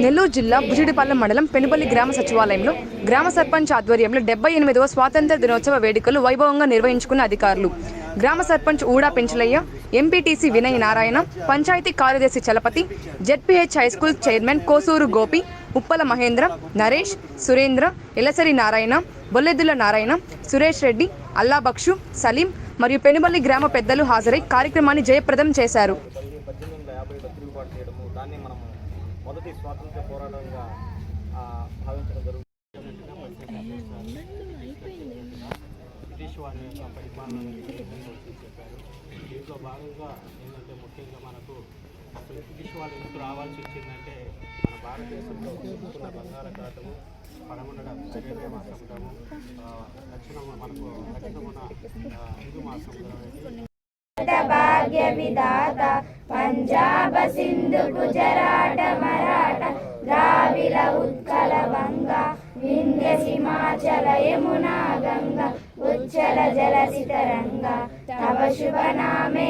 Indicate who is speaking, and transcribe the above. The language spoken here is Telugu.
Speaker 1: నెల్లూరు జిల్లా బుజిడిపల్లెం మండలం పెనుపల్లి గ్రామ సచివాలయంలో గ్రామ సర్పంచ్ ఆధ్వర్యంలో 78వ స్వాతంత్ర దినోత్సవ వేడుకలు వైభవంగా నిర్వహించుకున్న అధికారులు. గ్రామ సర్పంచ్ ఊడా పెంచలయ్య, ఎంపీటీసీ వినయ్ నారాయణ, పంచాయతీ కార్యదర్శి Chalapathi, ZPH high school chairman Kosuru Gopi, Uppala Mahendra, Naresh, Surendra, Elasari Narayana, Bolleddula Narayana, Suresh Reddy, Allabakshu, Salim మరియు పెనుపల్లి గ్రామ పెద్దలు హాజరై కార్యక్రమాన్ని జయప్రదం చేశారు.
Speaker 2: మొదటి స్వాతంత్ర పోరాటంగా భావించడం జరుగుతుంది. బ్రిటిష్ వారి యొక్క పరిపాలన చెప్పారు. దీంట్లో భాగంగా ఏంటంటే ముఖ్యంగా మనకు బ్రిటిష్ వాళ్ళు ఎందుకు రావాల్సి వచ్చిందంటే మన భారతదేశంలో ఉన్న బంగాళాఖాతము పడమట సరైన మాసముము దక్షిణమున హిందూ మాసము
Speaker 3: భాగ్య విధాత పంజాబ సింధు గుజరాట మరాఠ ద్రావిడ ఉత్కల వంగ వింధ్య హిమాచల యమునా గంగా ఉచ్చల జలసి తరంగ తవ శుభ నామే.